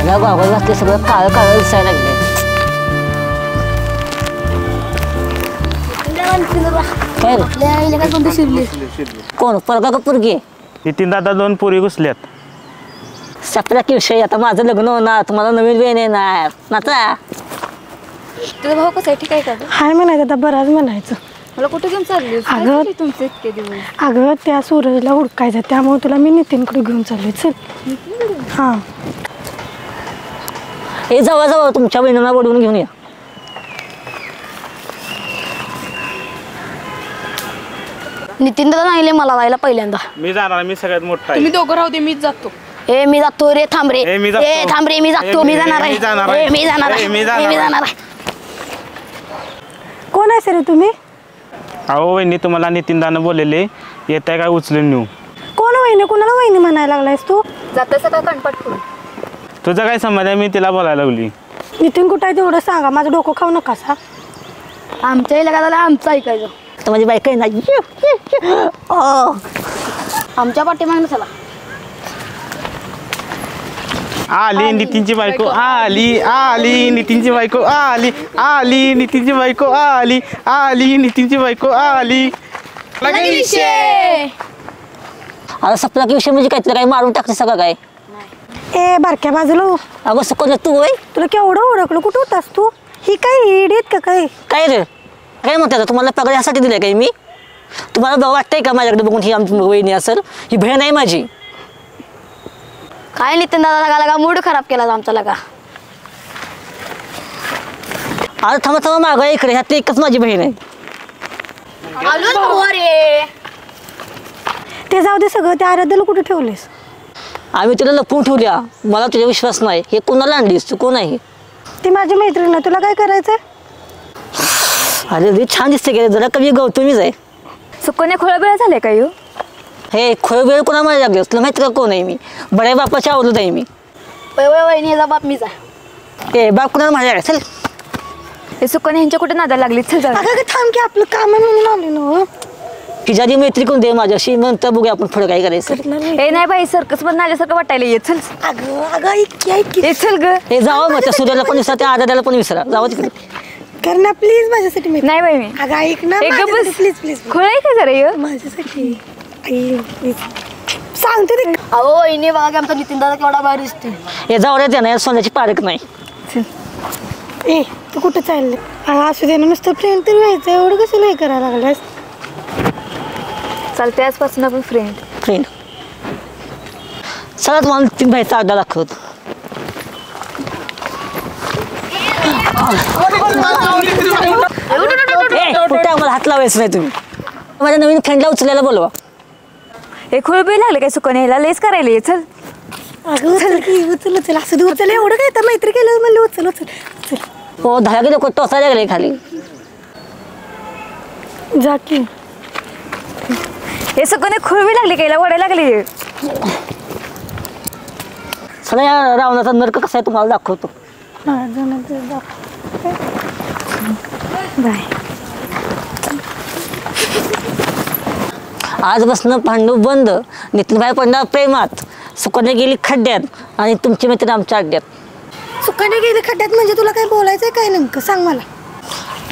मला गॉगल घातले सगळं काळं काळं दिसायला लागले. काय कोण पोरगा का पोरगी? नितीन दादा 2 पोरी घुसल्यात. सपना की विषय आता माझं लग्न होणार तुम्हाला नवीन वेळ येणार नाता. तुझा भाऊ कसा आहे? ठीक आहे का? हाय म्हणायचं आता बराच म्हणायचं. मला कुठे घेऊन चालली अगं तुमचे इतके दिवस? अगं त्या सूरजला हुडकायचं त्यामुळे तुला मी नितीनकडे घेऊन चालले. चल हां हे जावा जावा तुमच्या बहिणीला बोलवून घेऊन या. नितीन दादा सांगितले मला जायला पहिल्यांदा. मी जाणार, मी सगळ्यात मोठा आहे. तुम्ही दोघं राहू दे, मीच जातो. ए मी जातो रे, थांब रे. ए, मी जातो. ए थांब रे, मी जातो. मी जाणार आहे. मी जाणार आहे. ए मी जाणार आहे. मी जाणार मी जाणार आहे. कोण आहे सर तुम्ही? अहो वहिनी, तुम्हाला नितीन दानं बोललेले येत आहे काय उचलून नेऊ. कोण वहिनी? कोणाला वहिनी म्हणायला लागलायस तू? जातोस का कणपट करून? तुझं काय समज आहे? मी तिला बोलायला लागली. नितीन कुठं आहे तेवढं सांगा, माझं डोकं खाऊ नका सा. आमच्या इलाका झाला आमचं ऐकायचं. तर माझी बायको आहे ना. आमच्या पाठीमागनं चला. आली नितीनची बायको आली, आली नितीनची बायको आली, आली नितीनची बायको आली, आली नितीनची बायको आली. आता सपना की विषय म्हणजे काय तुला काय मारून टाकते सगळं काय? ए बारक्या बाजूला हो. अगं सुकवलं तू होय? तुला केवढं ओळखलं, कुठं होतास तू? ही काय इडीत का काय? काय रे काय म्हणते तुम्हाला पगार यासाठी दिलाय काय मी? तुम्हाला बघ वाटतंय का माझ्याकडे बघून ही आमची वहिनी असेल? ही बहीण आहे माझी. काय नितीन दादा लगा मूड खराब केला आमचा लगा. आता थांबा थांबा मागं इकडे ह्यात एकच माझी बहीण आहे. ते जाऊ दे सगळं. त्या आराध्याला कुठे ठेवलेस? आम्ही तिला लपवून ठेवल्या. मला तुझ्या विश्वास नाही. हे कोणाला आणलीस तू? कोण आहे? ती माझी मैत्रीण आहे. तुला काय करायचंय? अरे रे छान दिसते गेले जरा कमी गौतमीच आहे. सुकन्या खोळबेळ झाले का येऊ? हे खोय वेळ कोणा माझ्या लागली तुला माहिती का कोण आहे मी? बड्या बापाच्या आवडत आहे मी. वहिनीचा बाप मीच आहे. ए बाप कुणाला माझ्या चल. हे सुकन्या ह्यांच्या कुठे नादा लागली? चल जा. अगं थांब की आपलं काम आहे म्हणून आले ना. तिच्याची मैत्री कोण दे माझ्याशी नंतर बघूया आपण पुढे काय करायचं. ए नाही बाई, सर्कस मधून आल्यासारखं वाटायला ये. चल अगं अगं ऐक ए चल ग. हे जावं मग त्या सूर्याला पण विसरा त्या आदाला पण विसरा. जावं तिकडे. कर ना प्लीज माझ्यासाठी. नाही बाई मी. अगं ऐक ना प्लीज प्लीज खोळाय का जरा ये माझ्यासाठी. सांगते ते. अहो वहिनी बघा की आमचा नितीन दादा केवढा भारी दिसते. हे जाऊ रे त्यानं सोन्याची पारख नाही. ए तू कुठं चालले? असू दे ना, नुसतं फ्रेंड तरी व्हायचं. एवढं कसं नाही करायला लागलास? चालते आजपासून आपण फ्रेंड. फ्रेंड चला तुम्हाला तीन बाईचा अड्डा दाखवतो. कुठे आम्हाला हात लावायचं नाही. तुम्ही माझ्या नवीन फ्रेंडला उचलायला बोलवा. हे खोळबेळ लागले काय सुकन्या? ह्याला लेस करायला ये. चल अगं उचल की उचल उचल. असू दे उचल. एवढं काय तर मैत्री केलं म्हणलं उचल उचल उचल. हो 10 किलो टोचायला लागले खाली. जा की. हे सुकन्या खोळबेळ लागले काय? वडायला लागले. चला या रावणाचा नर्क कसा आहे तुम्हाला दाखवतो. बाय. आजपासून भांडू बंद. नितीन भाई पडणार प्रेमात. सुकन्या गेली खड्ड्यात आणि तुमची मैत्रीण आमच्या अड्ड्यात. सुकन्या गेली खड्ड्यात म्हणजे तुला काय बोलायचंय काय नेमकं सांग मला.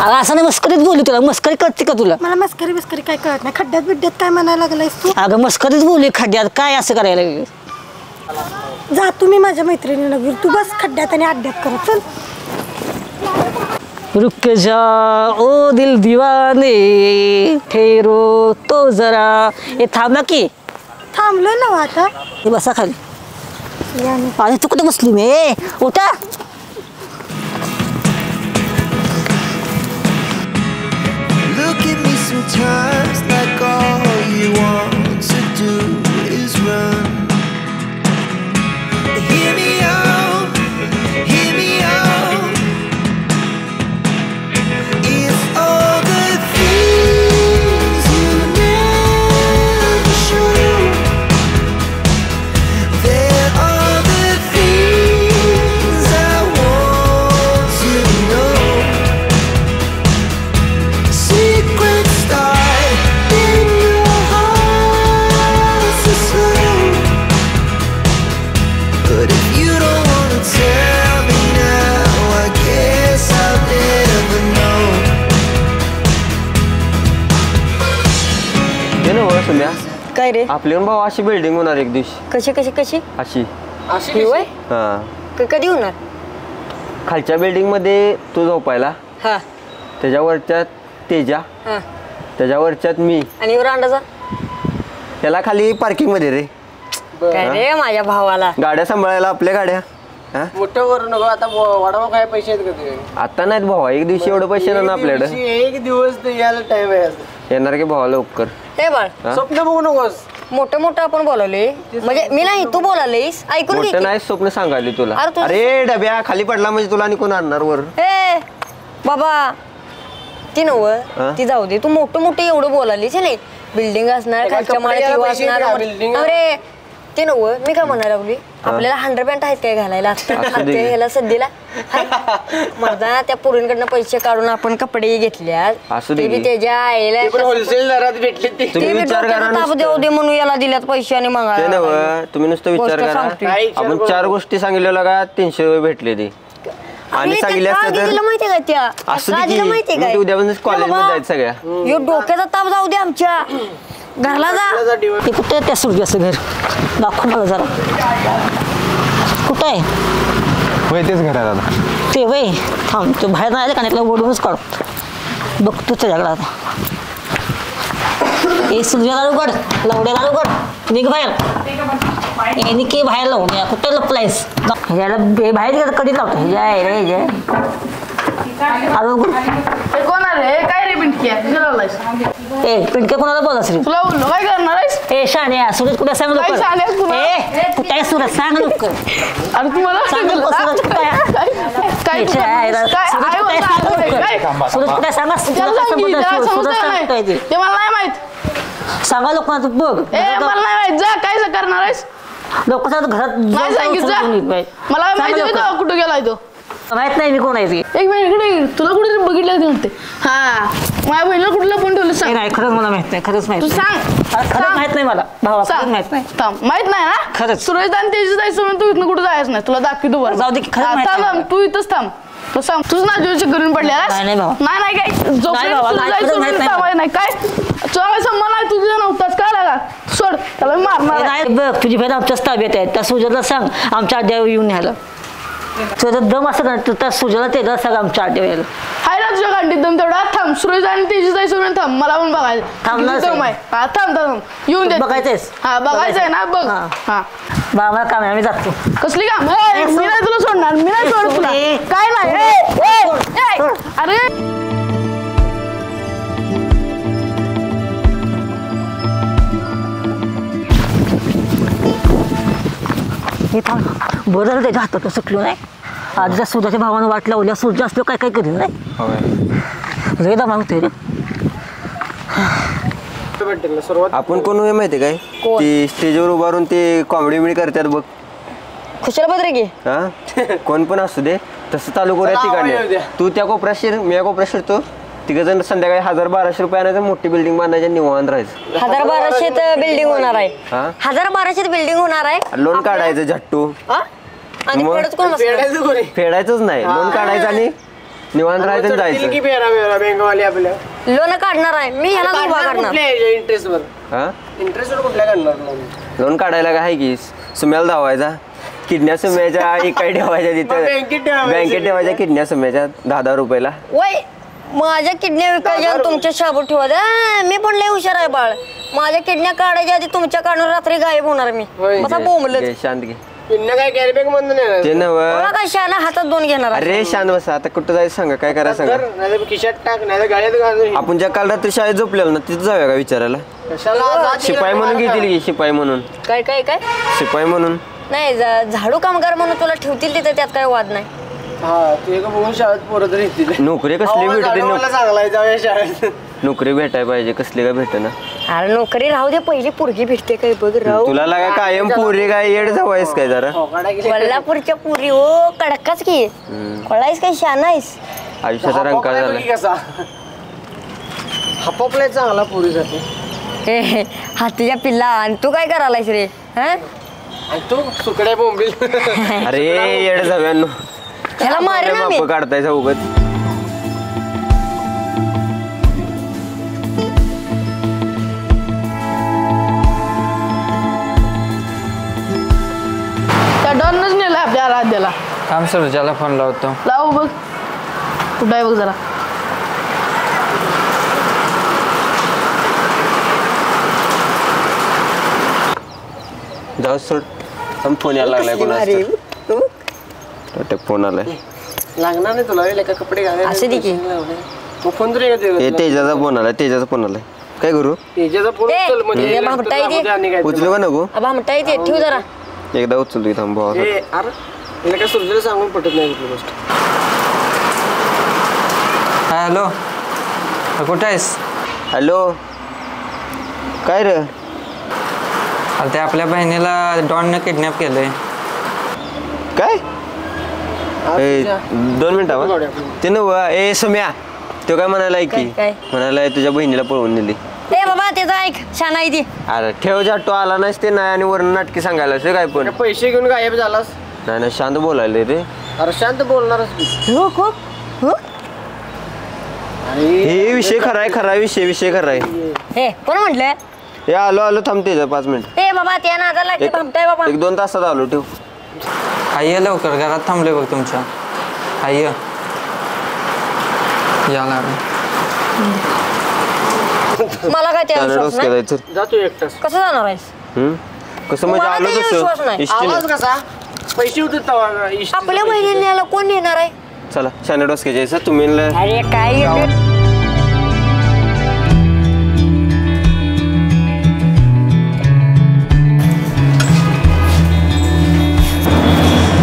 अगं असं नाही मस्करीत बोलली. तुला मस्करी कळते का तुला? मला मस्करी बिस्करी काय कळत नाही. खड्ड्यात बिड्ड्यात काय म्हणायला लागलायस तू? अगं मस्करीत बोलली. खड्ड्यात काय असं करायला लागली? जा तुम्ही माझ्या मैत्रिणीला घेऊन. तू बस खड्ड्यात आणि अड्ड्यात करत चल. रुक जा ओ दिल दीवाने ठेरो तो जरा. हे थांबा की. थांबलोय ना आता. हे बसा खाली. आणि तू कुठे बसली? मी उठा. Look at me sometimes like all you want to do is run. Hear me out, hear me out. It's all the things you never show. There are the things I want to know. Secrets start in your heart. काय रे आपली पण भाऊ अशी building होणार एक दिवशी. कशी कशी कशी अशी ही होय? हा कधी होणार खालच्या बिल्डिंग मध्ये तू झोपायला, हा त्याच्यावरच्यात तेजा, हा त्याच्यावरच्यात मी, आणि अंडाचा त्याला खाली पार्किंग मध्ये रे. काय रे माझ्या भावाला गाड्या सांभाळायला आपल्या गाड्या. हा मोठं करू नको आता वडापाव काय पैसे आहेत का तुझे? आता नाहीत भावा, एक दिवशी एवढं पैसे ना आपल्याकडे. एक दिवस तर यायला टाइम आहे. येणार की भावा लवकर. हे बाळ हा? स्वप्न बघू नकोस. मोठं मोठं आपण बोलावले म्हणजे मी नाही तू बोलावलेस ऐकून घे मोठं की. नाही स्वप्न सांगायला तुला. अरे तू- अरे डब्या खाली पडला म्हणजे तुला आणि कोण आणणार वर. ए बाबा ती नव हा? ती जाऊ दे तू मोठं मोठं एवढं बोलालीच नाही बिल्डिंग असणार एका खालच्या कपड्याला माळ्यात पैसे असणार आहेत का building? अरे ते नव मी काय म्हणायला लागली आपल्याला 100 पॅन्ट आहेत काय घालायला असू दे. आता ह्याला सध्याला माझा त्या पोरींकडनं पैसे काढून आपण कपडे घेतल्यात असू दे ते बी की. त्याच्या आईला पण होलसेल दरात भेटले ते. तुम्ही ते बी विचार करा डोक्याला ताप नुसतं. देऊ दे म्हणून याला दिल्यात पैसे आणि ते मग नव तुम्ही नुसतं विचार गोष्ट करा. सांगतोय. काय विचार आपण करू? 4 गोष्टी सांगितलेल्या का 300 रुपये भेटले ते. आणि सांगितले असते तर माहितीये का त्या असू दे का की. दिलं माहितीये मग काय ते उद्यापासून ए कॉलेजमध्ये बाबा, जायचं सगळ्या. ह्यो डोक्याचा ताप जाऊ दे आमच्या घरला जा ते कुठे आहे त्या सूर्याचं घर? दाखव मला जरा. कुठं आहे होय तेच घर आहे दादा. ते वय थांब तो बाहेर नाही आले का नाही त्याला ओढूनच काढ. बघतो त्याच्याकडे आता. ए सूर्याला उघड, लवड्याला उघड, निघ बाहेर. ए निघे बाहेर लावून या कुठे लपलायस? ह्याला बाहेर गेलं कधी लावतो जय रे जय. अरे उघड. कोण आहे काय रे पिंटकी ए पिंटके कोणाला बोलास रे? तुला बोललो काय करणार आहेस ए शान्या सूरज कुठे सांग काय शान्या लवकर. तुला? ए कुठे आहे सूरज सांग लवकर. अरे तू मला सांग लवकर सूरज कुठे आहे? काय सूरज कुठे आहे? सांग लवकर. सूरज कुठे आहे? सांगा. सूरज सांगतोय ते. ते मला नाही माहित सांगा लोकांना तू बघ. ए मला नाही माहित जा काय करणार आहेस लोकांच्या घरात नाही सांगितलं जा मला माहिती आहे तो कुठं गेलाय तो माहित नाही मी कोण आहे ते. एक मिनिट इकडे ये. तुला कुठे बघितलं ते म्हणते हा माझ्या बहिणीला कुठलं पण ठेवलं हे सांग नाही खरंच मला माहित नाही. खरंच माहित तू नाही. सांग अरे, खरंच माहित नाही मला भावा. खरंच माहित नाही. थांब माहित नाही ना खरंच. सुरेश आणि तेजी जायचं म्हणून तू इथनं कुठं जायचं नाही तुला दाखवतो बरं जाऊ दे की, खरंच माहित थांब नाही. थांब, तू इथंच थांब तू सांग तुझं नाजूची करून पडलेला नाही भावा. नाही काय नाही भावा, नाही, खरंच माहित नाही. जोपर्यंत नाही काय तुला काय संबंध नाही तुझं नव्हताच काय लागा सोड त्याला मी मारणार हे आहे. नाही बघ तुझी बहीण आमच्याच ताब्यात आहे. त्या सुजाला सांग आमच्या अड्ड्यावर येऊन न्यायला. तुझा दम असं ना तर त्या सुजाला त्याला सांग आमच्या अड्ड्यावर यायला. हाय ना तुझ्या गांडीत दम तेवढा थांब सुरेश आणि तेजी जायचं म्हणून थांब मला पण बघायचं थांबणार किती दम आहे हा थांब थांब येऊन दे बघायचंयस? हा बघायचंय ना बघ हा. हा बाबा काम आहे आम्ही जातो. कसली काम मी नाही तुला सोडणार मी नाही सोडत तुला ए, काय नाही ए, ए, ए, अरे हे थांब बरं झालं त्याच्या हातात सुटलो नाही. आज जर सूर्याच्या भावानं वाट लावल्या सूर्य असलो काय काय करेल नाही रे दमा होते रे. आपण कोण होय माहिती काय ती स्टेजवर उभारून ते कॉमेडी बिडी करतात बघ. खुशाला पत्र की हा कोण पण असू दे तसं चालू करूया तिकडे. तू त्या कोपऱ्यात शिर मी या कोपऱ्यात शिरतो. तिघ जण संध्याकाळी 1000-1200 रुपये आणायचं मोठी बिल्डिंग बांधायची निवांत राहायचं. 1200 बिल्डिंग होणार आहे हा 1200 बिल्डिंग होणार आहे लोन काढायचं झट्टू. हा? आणि मग? फेडत कोण बसणार? फेडायचंच नाही लोन काढायचं आणि निवांत राहायचं आणि जायचं. बँकवाले आपल्या लोन काढणार आहे मी ह्याला उभा करणार इंटरेस्ट वर हा इंटरेस्ट वर कुठल्या काढणार लोन काढायला काय आहे की सुम्याला धावायचा किडन्या सुम्याच्या एकाही ठेवायच्या तिथं बँकेत ठेवायच्या. बँकेत ठेवायच्या किडन्या सुम्याच्या 10,000 रुपयाला. वय माझ्या किडन्या विकायच्या आणि तुमच्या शाबूत ठेवायच्या मी पण लय हुशार आहे बाळ. माझ्या किडन्या काढायच्या आधी तुमच्या काढून रात्री गायब होणार मी बसा बोंबलत. घे, शांत घे पिन्ना काय कॅरी बॅग मधून येणार ते नव. मला काय शाना हातात 2 घेणार आहे. अरे शांत बसा आता कुठं जायचं सांगा काय करायचं सांगा. नाही खिशात टाक नाही गाड्यात घालून आपण ज्या काल रात्री शाळेत झोपलेलो ना तिथं जाऊया का विचारायला. कशाला शिपाई म्हणून घेतील की शिपाई म्हणून काय काय काय शिपाई म्हणून नाही झाडू कामगार म्हणून तुला ठेवतील तिथे त्यात काय वाद नाही. हा तू एक बघून शाळेत पोरं तरी येतील. नोकरी कसली भेटते चांगला आहे जाऊया शाळेत. नोकरी भेटाय पाहिजे कसली काय भेटे ना. अरे नोकरी राहू दे पहिली पोरगी भेटते काय बघ राहू. तुला लागा कायम पोरी काय येड जावायस काय जरा. कोल्हापूरच्या पुरी हो कडकच की कोळायस काय शानायस आयुष्याचा रंका झाला. कसा हपपलाय चांगला पोरीसाठी. ए हातीच्या पिल्ला आणि तू काय करायलायस रे हा आणि तू सुकड्या बोंबील अरे येड जाव्यानो ह्याला मारेन ना मी. माप काढतायचा उगत. थांब सुरजाला फोन लावतो. लाव बघ कुठं आहे बघ जरा. जाऊ सोड फोन यायला लागलाय कोणाचा फोन आलाय. लागणार नाही तुला का कपडे असं दे की. मग फोन तरी तेजाचा फोन आलाय. तेजाचा फोन आलाय. काय करू? तेजाचा फोन उचल म्हणजे उचलू का नको? भामटा येते ठेव जरा. एकदा उचलतो थांब भावा. अरे याला काय सुरजेला सांगून पटत नाही कुठली गोष्ट. हा हॅलो कुठं आहेस? हॅलो काय रे? ते आपल्या बहिणीला डॉननं किडनॅप केलंय. काय? 2 मिनिटं ते नव ए सम्या तो काय म्हणाला की म्हणाला तुझ्या बहिणीला पळवून नेली. ए बाबा त्याचं ऐक छान आहे ती. अरे ठेव जातो आला नाहीस ते नाही आणि वरून नाटकी सांगायला असे काय पण पैसे घेऊन गायब झालास. नाही शांत बोलायला रे. अरे शांत बोलणारच हे विषय खरा विषय खरा आहे. हे कोण म्हटलं? हे आलो थांबते 5 मिनिट. ए बाबा त्या नादाला लागते थांबताय बाबा. 1-2 तासात आलो ठेव. हाय लवकर घरात थांबले बघ तुमच्या. हाय याला मला काय त्या जातो एकटाच. कसं जाणार आहेस? कसं म्हणजे आलो आवाज कसा पैसे होते आपल्या बहिणीला कोण नेणार आहे? चला शाने डोसक्याचे तुम्ही. अरे काय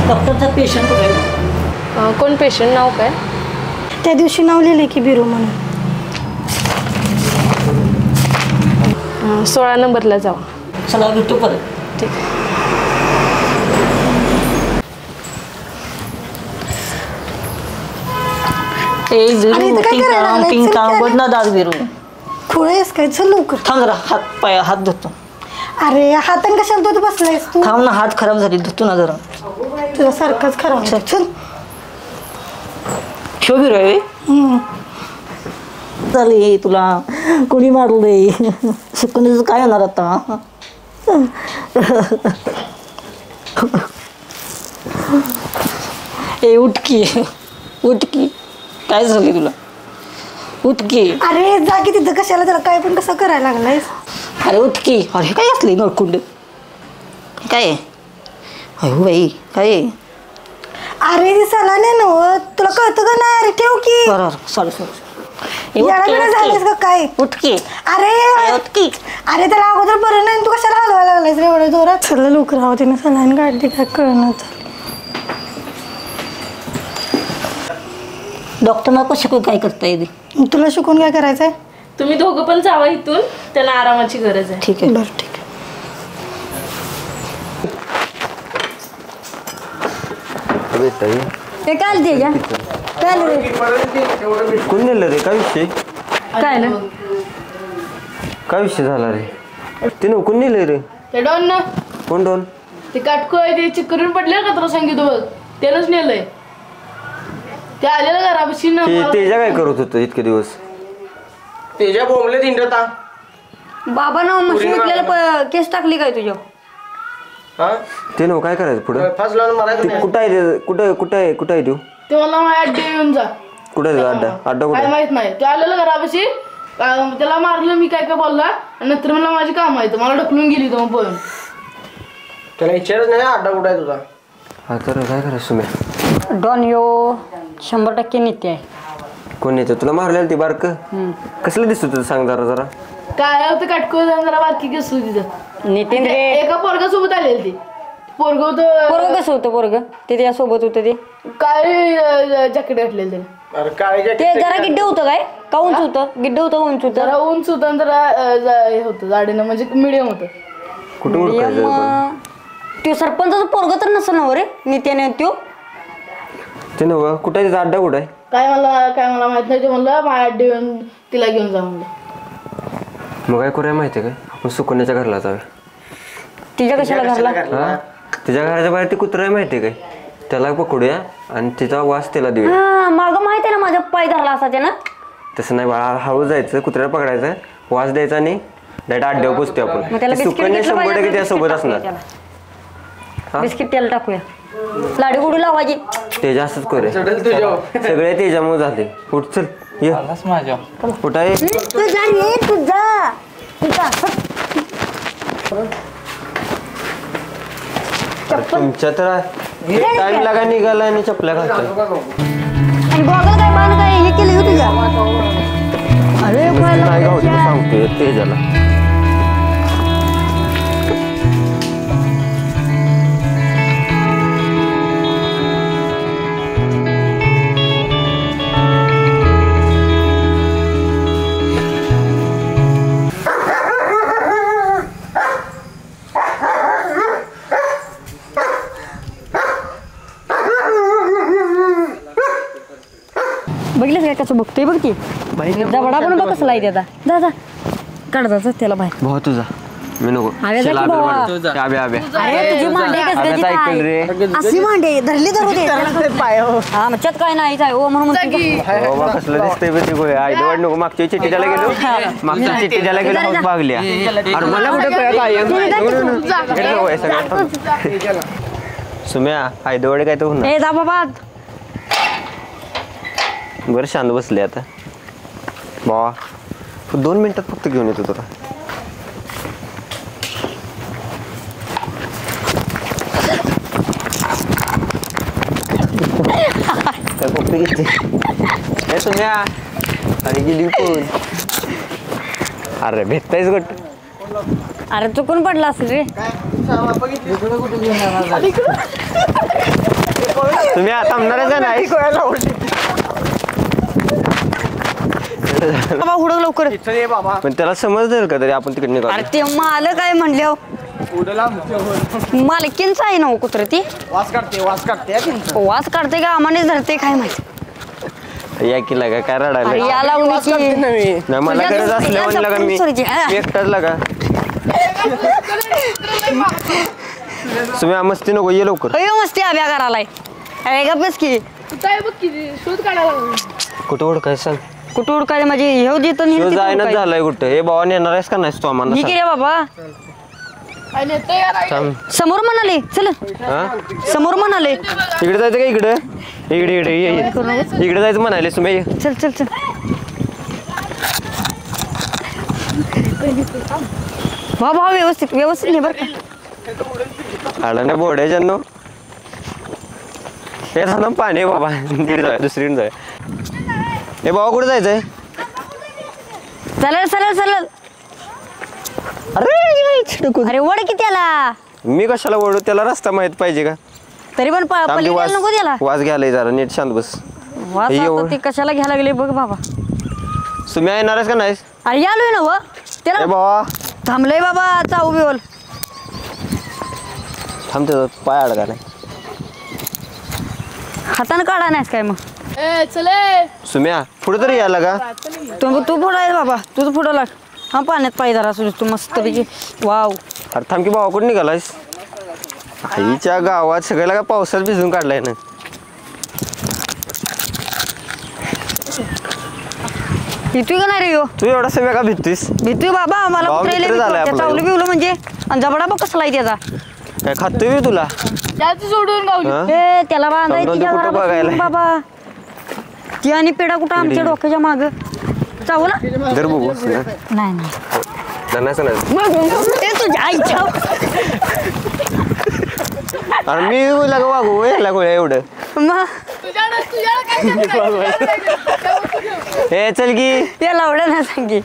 डॉक्टरचा पेशंट कुठे? कोण पेशंट नाव काय? त्या दिवशी नाव लिहिले की बिरू म्हणून. 16 नंबरला जाऊ. चला भेटू परत. ठीक. बदना दाद बिरू खुळेस काय? चल लवकर. थांब जरा हात धुतो. अरे हातान कशाला तू बसलायस तू? थांब ना हात खराब झाली धुतो ना जरा. तुझा सारखंच खराब. चल शो बिरू आहे चालेल. तुला कोणी मारलंय? शिकवण्याचं काय होणार आता? ए उठकी काय झाली तुला? उठकी. अरे जा की तिथं कशाला त्याला काय पण कसं करायला लागलायस? अरे उठकी. अरे काय असली नळकुंड काय? हो बाई काय? अरे दिसायला नाही नव तुला कळतं का नाही? अरे ठेव की. बरोबर सॉरी झालीस का काय? उठकी. अरे उठकी. अरे त्याला अगोदर बरं नाही तू कशाला हलवायला लागलायस रे एवढ्या जोरात? चला लवकर राहू तिने सलाईन काढली काय कळणार. डॉक्टरना पण शिकून काय करता येते? तुला शिकून काय करायचंय? तुम्ही दोघं पण जावा इथून. त्याला आरामाची गरज आहे. ठीक आहे बरं ठीक आहे. ते काल दे या काल रे. कोण नेलं रे? काय विषय? काय ना काय विषय झाला रे? ते न कोण नेलंय रे? ते डॉन ना. कोण डॉन? ते काटको आहे ते चिकरून पडले का तुला सांगितलं बघ. त्यानंच नेलंय. ते आलेलं घरापाशी ना. तेजा काय करत होतं इतके दिवस? तेजा बोंबले दिंडता. बाबा ना मशीन विकलेला केस टाकली काय तुझ्या? ते न काय करायचं पुढे? कुठं आहे तू? ते मला माझ्या अड्डे येऊन जा. कुठे अड्डा काय कुठे? माहित नाही. ते आलेलं घरापाशी त्याला मारलं मी काय बोलला आणि नंतर मला माझी काम आहे मला ढकलून गेली मग पळून. त्याला विचारच नाही अड्डा कुठे आहे तुझा? हा तर काय करायचं सुम्या? डॉन यो 100% नेते आहे. कोण येतं तुला मारलेलं? ते बारक कसलं दिसत होतं सांग जरा. काय होतं काटको जरा बारकी केस होती तिथं. नितीन रे एका पोरगा सोबत आलेलं ते पोरग होतं. पोरग कसं होतं? पोरग ते त्यासोबत होतं ते काय जॅकेट घातलेलं त्याने. अरे काय ते जरा गिड्ड होतं काय का उंच होतं? गिड्ड होतं उंच होतं? जरा उंच होतं जरा हे होतं जाडीनं म्हणजे मिडियम होतं. कुठं त्यो सरपंचाचं पोरग तर नसं ना रे नित्याने त्यो? ते नव कुठे आहे? अड्डा कुठं आहे? काय मला माहित नाही. ते म्हणलं माझ्या अड्डे येऊन तिला घेऊन जा म्हणलं. मग काय करूया माहिती आहे काय? आपण सुकन्याच्या घरला जाऊया. तिच्या कशाला घरला? हा तिच्या घराच्या बाहेर ती कुत्रा आहे माहिती आहे काय? त्याला पकडूया आणि तिचा वास त्याला देऊया. हा मागं माहिती आहे ना माझा पाय धरला असा त्यानं. तसं नाही बाळा हळू जायचं कुत्र्याला पकडायचं वास द्यायचा आणि डायरेक्ट अड्ड्यावर पोचतो आपण. सुकन्या 100% त्यासोबत असणार. बिस्किट त्याला टाकूया. लाडी गुडी लावायची तेजा असंच करूया सगळे तेजामुळे झाले उठ चल ये माझ्या कुठं आहे तुझा रे तुझा तुमच्या तर टाइम लागा निघाला आणि चपल्या घालतोय आणि गॉगल काय बाण काय हे केली हो तुझ्या अरे काय गावते सांगतोय तेजाला बघितलं काय कसं बघतोय बघ की जबडा पण बघ कसला आहे त्याचा जा जा काढ जा त्याला बाहेर भाऊ तुझा मी नको अरे जा की भावा. अरे तुझी मांडी कसल्याची काय अशी मांडी धरली धरू दे हा मच्छत काय नाही जाय ओ म्हणून म्हणतो कसलं दिसतंय बे ते गोळे आयदवाड नको मागच्या चिठ्ठी द्यायला गेलो मागच्या चिठ्ठी द्यायला गेलो हाऊस भागल्या अरे मला कुठे काय सुम्या आयदवाड काय तर होणार ए जा बाबा बरं शांत बसले आता बाबा 2 मिनिटात फक्त घेऊन येतो तुला सुम्या अरे गेली कोण अरे भेटतायच गट अरे चुकून पडला असेल रे तुम्ही आता थांबणारच आहे नाही बाबा हुडक लवकर पण त्याला समजलं का तरी आपण तिकडे निघालो अरे ते मालक काय म्हणले मालकींच आहे ना कुत्र ती वास काढते का आम्हानेच धरते काय माहिती या की लागा काय रडायला अरे या लागून नाही मला गरज असल्यावर लागा मी एकटाच लागा तुम्ही मस्ती नको ये लवकर मस्ती अभ्या करायलाय अरे गप्पच की शोध काढायला कुठं ओळखाय सांग कुठं उडकाय म्हणजे हे देतो जायनाच झालाय कुठं हे बाबा नेणार आहेस का नाहीस तू आम्हाला रे बाबा समोर म्हणाले चल समोर म्हणाले इकडे जायचं का इकडे इकडे इकडे इकडे जायचं म्हणाले तुम्ही चल चल चल भाऊ व्यवस्थित व्यवस्थित नाही बरं आला नाही बोर्डाच्या नो हे ना पाणी बाबा दुसरीकडे जाय हे बाबा कुठे जायचंय चालेल चालेल चालेल अरे वड की त्याला मी कशाला ओढू त्याला रस्ता माहित पाहिजे का तरी पण नको त्याला वास घ्यायला जरा नीट शांत बस वास ते कशाला घ्यायला लागले बघ बाबा तुम्ही येणारच का नाहीस अरे आलोय ना व त्याला बाबा थांबलंय बाबा चाऊ बिवल थांबते पाय अडका नाही हाताने काढा नाहीस काय मग चले सुम्या पुढे तरी यायला का तू पुढं आहे बाबा तुझं पुढं लाग हा पाण्यात पाय जरा असू तू मस्त पैकी वाव अरे थांब की बाबा कुठे निघालायस आईच्या गावात सगळ्याला का पावसात भिजून काढलाय ना भीतोय का नाही रे यो तू एवढा सगळ्या का भिजतोस भीतोय बाबा मला चावलं बिवलं म्हणजे आणि जबडा बघ कसला आहे त्याचा काय खातोय मी तुला सोडून त्याला बांधायची बाबा ती आणि पेढा कुठं आमच्या डोक्याच्या माग चावला दर बघू नाही तुझ्या आईच्या अरे मी लगा वागू याला गोळ्या एवढं हे चल की याला एवढं ना सांगी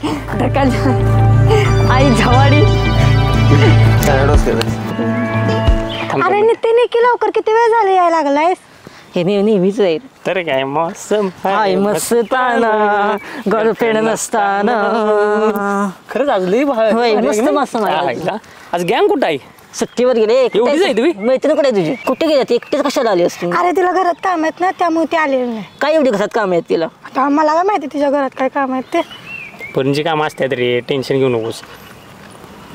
आई झवाडी अरे नितीन की लवकर किती वेळ झाले यायला लागलायस हे नेहमीच आहे तर काय मौसम हाय मस्ताना गर्लफ्रेंड नसताना खरंच आज लई होय मस्त मस्त आज गँग कुठं आहे सुट्टीवर गेले एवढीच आहे तुम्ही मैत्रिणीकडे तुझी कुठे गेले ती एकटीच कशाला आली असती अरे तिला घरात काम आहेत ना त्यामुळे ती आलेली नाही काय एवढी घरात काम आहेत तिला आता मला काय माहिती तिच्या घरात काय काम आहेत ते पोरींची कामं असतात रे टेन्शन घेऊ नकोस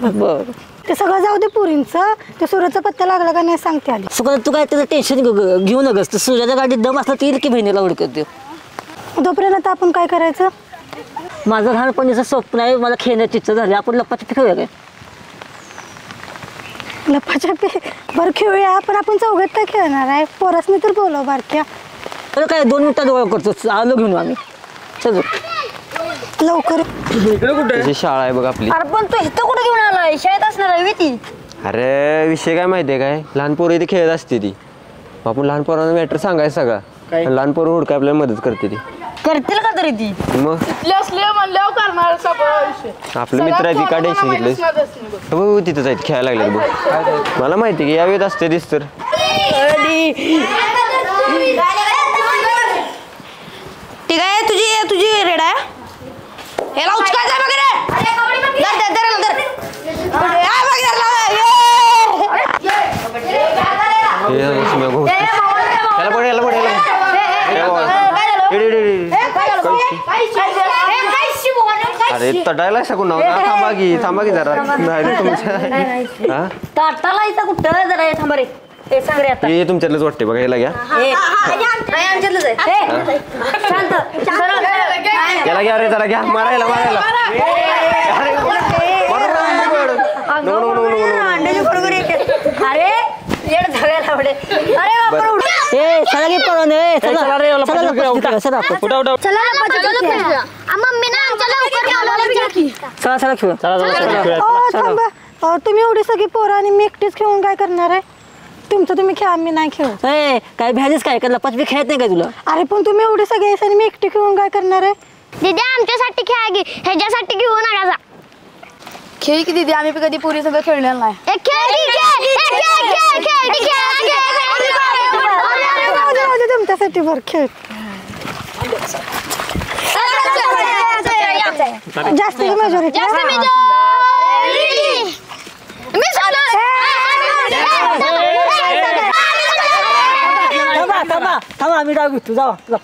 बर ते सगळं जाऊ दे पुरींचं ते सुराचा पत्ता लागला का नाही सांगते आली सुखात तू काय त्याचं टेन्शन घेऊ नकस तुझ्या गाडीत दम असला ती की बहिणीला ओळखत देऊ तोपर्यंत आपण काय करायचं माझं लहानपणीचं स्वप्न आहे मला खेळण्याची इच्छा झाली आपण लपाची ठेवूया काय लपाछपी बरं खेळूया पण आपण चौघात काय खेळणार आहे पोरासनी तर बोलव बारक्या अरे काय 2 मिनिटात गोळा करतो आलो घेऊन आम्ही चलो लवकर त्याची शाळा आहे बघ आपली. अरे पण तू इथं कुठे घेऊन आलाय शाळेत असणार आहे ती. अरे विषय काय माहितीये काय लहान पोरं इथे खेळत असते ती आपण लहान पोरांना मॅटर सांगायचं सगळा आणि लहान पोरं हुडकाय आपल्याला मदत करते ती करतील का तरी ती मग असले म्हणल्यावर करणार सगळं विषय आपलं मित्र आहे ती का टेन्शन घेतलं बघ तिथं जायचं खेळायला लागले बघ मला माहिती की यावेळेत असते दिस तर ठीक आहे तुझी रेड आहे ह्याला उचकायचं आहे वगैरे अरे तटायला शकून थांबा की जरा नाही तुमच्या ताटाला इथं कुठं जरा थांबा रे हे सांग रे आता हे तुमच्यातलंच वाटते बघा याला घ्या याला घ्या रे जरा घ्या मारायला अंड्याची बरोबर अरे येड झालेला आवडे अरे बापरे ए चला की पळून ए चला रे चला खेळू थांबा तुम्ही एवढी सगळी पोरं आणि मी एकटीच खेळून काय करणार आहे तुमचं तुम्ही खेळा मी नाही खेळू ए काय भ्यालीस काय लपाछपी खेळत नाही काय तुला अरे पण तुम्ही एवढे सगळे आणि मी एकटी खेळून काय करणार आहे दीदी आमच्यासाठी खेळा की ह्याच्यासाठी घेऊन आणायचा खेळ की दीदी आम्ही कधी पुरी सगळं खेळलेलं नाही तुमच्यासाठी भर खेळ जास्त मेजॉरिटी थांबा आम्ही डाव घेतो जावा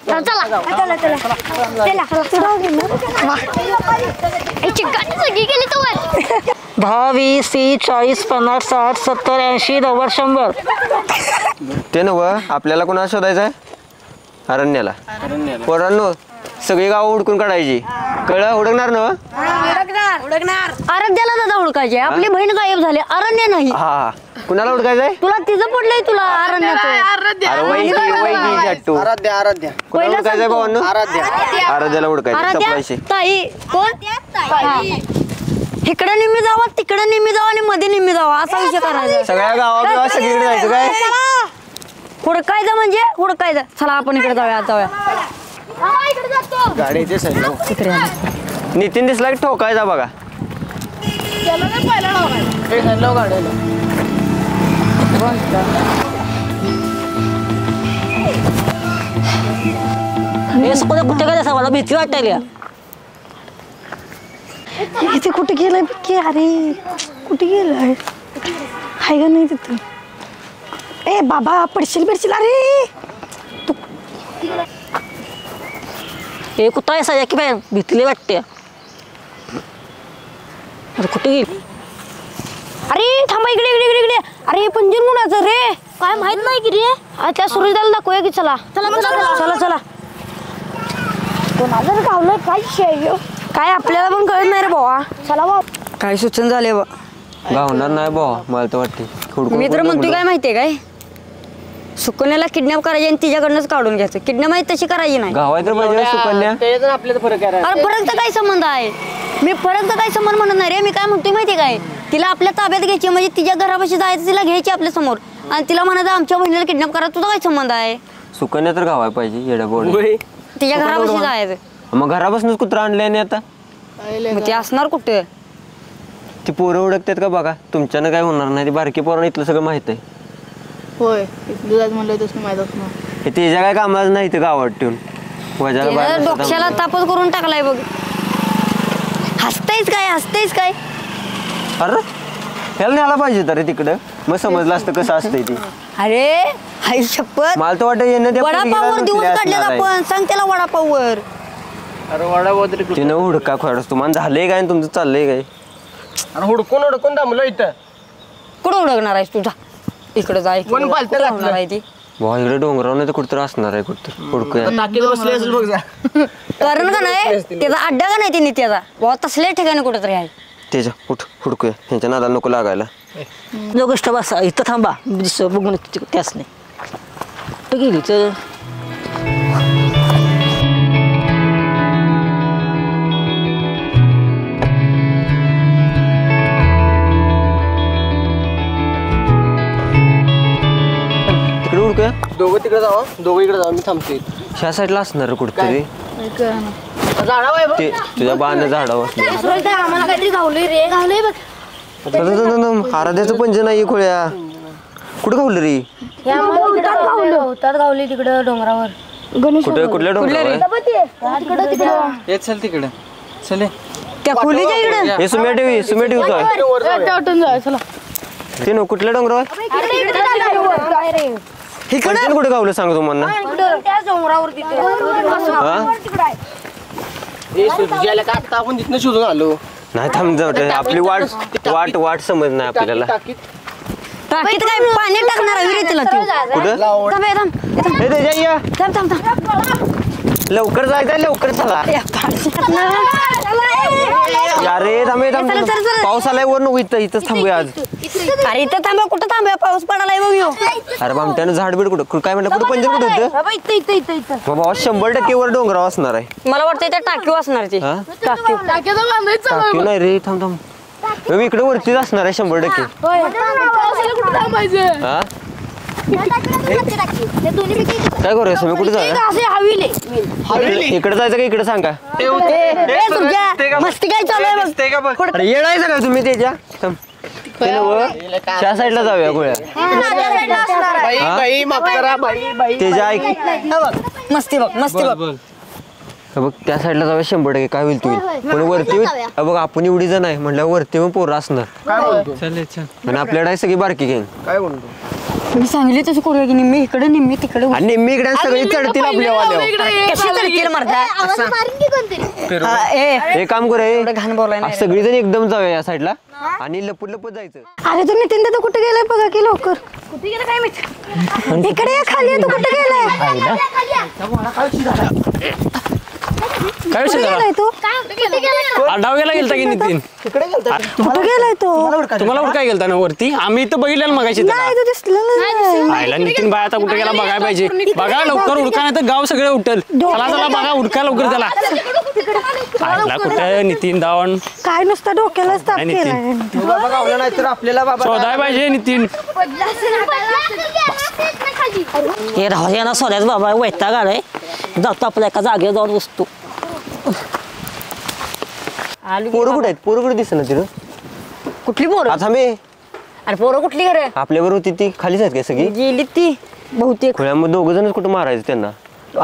दहा 20 30 40 50 60 70 80 90 100 ते नव आपल्याला कोणाला शोधायचं आहे अरण्याला पोरांनो सगळी गाव हुडकून काढायची कळलं हुडकणार ना आराध्याला दादा हुडकायचे आपली बहीण गायब झाली अरण्य नाही हा कुणाला हुडकायचंय तुला तिचं पडलंय तुला अरण्याचं अरे वैगी जट्टू आराध्या कुणाला हुडकायचंय भावांनो आराध्याला हुडकायचं पैसे ताई कोण इकडे निम्मी जावा तिकडे निम्मी जावा आणि मध्ये निम्मी जावा असा विषय करायचा सगळ्या गावात सगळीकडे जायचं काय हुडकायचं म्हणजे हुडकायचं चला आपण इकडे जाऊया गाडीचे इकडे नितीन दिसला की ठोकायचा बघा कुठे काय मला भीती वाटायला इथे कुठे गेलाय की अरे कुठे गेलाय हाय का नाही तिथं ए बाबा पडशील अरे तू ए कुठं आहे साया की बाय भीतीले वाटते अरे कुठे गेली अरे थांबा इकडे अरे पंजीर गुणाचं रे काय माहित नाही की रे त्या सूर्यदाला दाखवूया की चला कोणाला गावलं काय आपल्याला पण कळत नाही रे भावा चला भाऊ काय सूचन झाले बा गावणार नाही भावा मला तर वाटते मी तर म्हणतोय काय माहितीये काय सुकन्याला किडनॅप करायची आणि तिच्याकडनंच काढून घ्यायचं किडनॅप माहिती तशी करायची नाही गावात तर पाहिजे सुकन्या आपल्याला फरक आहे अरे फरकचा काय संबंध आहे मी फरकचा काय संबंध म्हणत नाही रे मी काय म्हणतोय माहितीये काय तिला आपल्या ताब्यात घ्यायची म्हणजे तिच्या घरापाशी जायचं तिला घ्यायची आपल्या समोर आणि तिला म्हणायचं आमच्या बहिणीला किडनॅप करा तुझा काय संबंध आहे सुकन्या तर गावाय पाहिजे येडा बोल तिच्या घरापाशी जायचं मग घरापासूनच कुत्रा आणलंय आणि आता मग ते असणार कुठे ती पोरं ओळखतात का बघा तुमच्यानं काय होणार नाही ती बारकी पोरांना इथलं सगळं माहित आहे होय दुधात म्हणलं तसं माहित असणार हे त्याच्या काय कामाचं नाही ते गावात ठेवून वजाला डोक्याला तापच करून टाकलाय बघ हसतेच काय अरे ह्याला न्यायला पाहिजे तर तिकडं मग समजलं असतं कसं असतंय ती अरे हाय शपथ मला तर वाटतं येणं वडापाववर दिवस काढले आपण सांग त्याला वडापाववर अरे वडापाव तिनं हुडका खोडस तुम्हाला झालंय काय तुमचं चाललंय काय अरे हुडकून थांबलो इथं कुठं हुडकणार आहेस तुझा इकडे जाय कोण पालतं घातलं? आहे ती भाऊ इकडे डोंगरावर नाही तर कुठं असणार आहे कुठं हुडकूया टाकीत बसले असेल बघ जा कारण का नाही त्याचा अड्डा का नाही ते नित्याचा भाऊ तसल्या ठिकाणी कुठेतरी आहे त्याच्या उठ हुडकूया ह्यांच्या नादाला नको लागायला गोष्ट बसा इथं थांबा बघून त्याच नाही कुठं गेली तर तिकडे उडकूया दोघं तिकडे जावा दोघं इकडे जावा मी थांबते ह्या साईडला असणार कुठतरी ते तुझ्या बाण झाडावर आम्हाला काहीतरी गावलंय रे गावलंय बघ आराध्याचं पंज नाही खोळ्या कुठं गावलं रे होतात गावले तिकडं डोंगरावर कुठे कुठल्या डोंगरावर चल तिकडे चले त्या खोलीच्या इकडे हे सुम्या ठेवी चला ते न कुठल्या डोंगरावर पंचन कुठे गावलं सांग तुम्हाला तुझ्याला का आता आपण तिथनं शोधून आलो नाही थांब जाऊ दे. आपली वाट वाट वाट समज नाही आपल्याला टाकीत काय पाणी टाकणार आहे रे तिला तू कुठं हे ते जाई या. लवकर जायचं लवकर चला अरे थांबे थांब पाऊस आलाय वर नको इथंच थांबूया आज अरे इथं थांबा कुठं थांबूया पाऊस पडायला बघ यो अरे बामट्यानं झाड बीड कुठं काय म्हणलं कुठं पंजर कुठं होतं इथं बाबा 100% वर डोंगरावर असणार आहे मला वाटतं त्या टाकीव असणार ती टाकीव टाकी नाही रे थांब थांब बाबा इकडे वरतीच असणार आहे 100% हा काय करूया तुम्ही कुठे जाऊया इकडे जायचं का इकडे सांगा मस्ती काय चालू आहे बघ अरे येडायचं का तुम्ही त्याच्या त्या साईडला जाऊया गोळ्या त्याच्या ऐक मस्ती बघ मस्ती बघ बघ त्या साईडला जाऊया 100% काय होईल तुम्ही पण वरती बघ आपण एवढी जण आहे म्हटल्यावर वरती पण पोरं असणार आणि आपल्याकडे सगळी बारकी गँग काय म्हणतो मी सांगली तसं करूया की निम्मी इकडे निम्मी तिकडे आणि निम्मी इकडे सगळी चढतील आपल्या कशी चढतील मरता हे काम करूया घाण बोलाय सगळी जण एकदम जाऊया या साईडला आणि लपत लपत जायचं अरे तुम्ही नितीन दादा कुठे गेलाय बघा की लवकर कुठे गेला काय माहिती इकडे या खाली आहे, तू कुठे गेलाय काय विषय गेलाय तू डाव गेला गेलता की नितीन कुठे गेलाय तो तुम्हाला कुठं काय गेलता ना वरती आम्ही इथं बघितलेलं मगाशी नाही तू दिसलं नाही आयला नितीन बाय आता कुठे गेला बघायला पाहिजे बघा लवकर उडका नाही तर गाव सगळे उठल चला चला बघा उडका लवकर त्याला आयला कुठे नितीन धावण काय नुसतं डोक्यालाच ताप नाही, केलाय बाबा गावला नाही तर आपल्याला बाबा शोधाय पाहिजे नितीन हे राहू ना सोन्याच बाबा वैताग आलाय जातो आपल्या एका जागेवर जाऊन बसतो पोरं कुठे आहेत पोरं कुठे दिसत ना तिथं कुठली पोरं आता मी अरे पोरं कुठली करे आपल्यावर होती ती खालीच आहेत काय सगळी गेली ती बहुतेक खोळ्यामध्ये दोघ जणच कुठं मारायचं त्यांना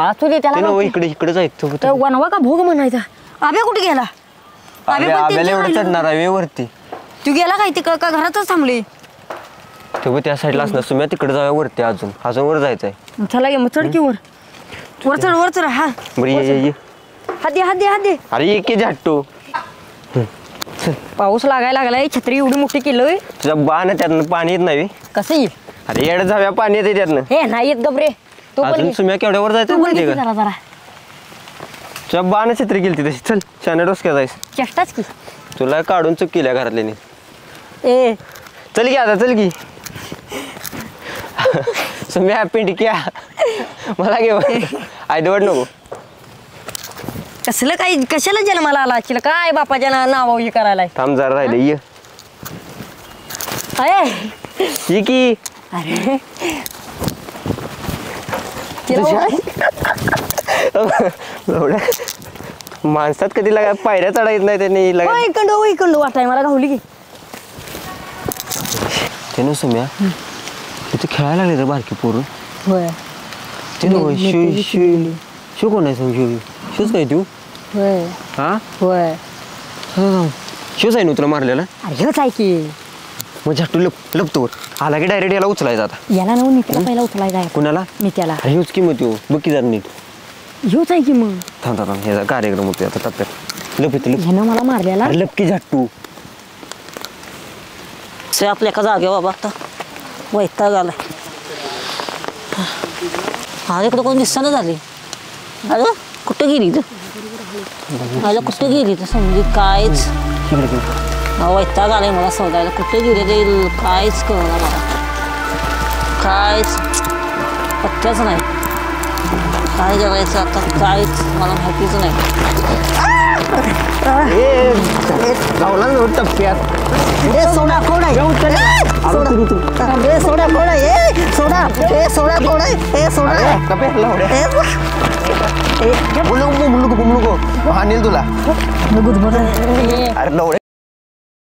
असू दे ते त्याला ना इकडे इकडे जायचं तर वनवा का भोग म्हणायचा आब्या कुठे गेला आब्याला एवढं चढणार आहे वरती तू गेला काय ते का घरातच थांबली ते त्या साईडला असणार सुम्या तिकडे जाऊया वरती अजून वर जायचंय चला ये मग चढ की वर चढ हा बरं ये हात दे अरे ये की झाटतो पाऊस लागायला लागलाय छत्री एवढी मोठी केलोय तुझा बाण आहे त्यातनं पाणी येत नाही कसं येईल अरे येड जाऊया पाणी येते त्यातनं हे नाही येत गबरे तू पण अजून सुम्या केवढ्यावर जायचं तू पण माहितीये घे का जरा तुझ्या बाण छत्री गेली तशी चल शाण्या डोसक्या जायस चेष्टाच की तुला काढून चूक केल्या घरातल्यानी ए चल की आता चल की सुम्या पिंटक्या मला घेऊन आयदवड नको कसलं काही कशाला जन्माला आला असेल काय बापाच्या नाव हे करायला थांब जरा राहिले ये अरे की अरे माणसात कधी लागा पायऱ्या चढा येत नाही त्यांनी इकडं वाटाय मला घावली की ते न सुम्या तिथे खेळायला लागले रे बारकी पोरं होय ते न शिव कोण आहे शिव शिवच काय तू होय हा होय शिवच आहे ना तुला मारलेला अरे हेच आहे की मग झट्टू लपतो आला की डायरेक्ट याला उचलायचा आता याला ना मी त्याला पहिला उचलायचा आहे कुणाला मी त्याला अरे ह्यूच किंमत येऊ बघ की जरा नीट हेच आहे की मग थांब ह्याचा कार्यक्रम होतो आता टप्प्यात लप इथं ह्यानं मला मारलेला लप की झट्टू से आपल्या एका जागे बाबा आता वैताग आलाय अरे इकडं कोण दिसताना झाली अरे कुठं गेली तर कुठं गेली तर समजी कायच वैताग आलाय मला शोधायला कुठे गेले ते काहीच कळलं मला काहीच पत्त्याच नाही काय करायचं आता काहीच मला माहितीच नाही गावला टप्प्यात सोडा कोण आहे सोडा कोण आहे सोडा सोडा कोण आहे सोडा नको हानील तुला अरे लवडे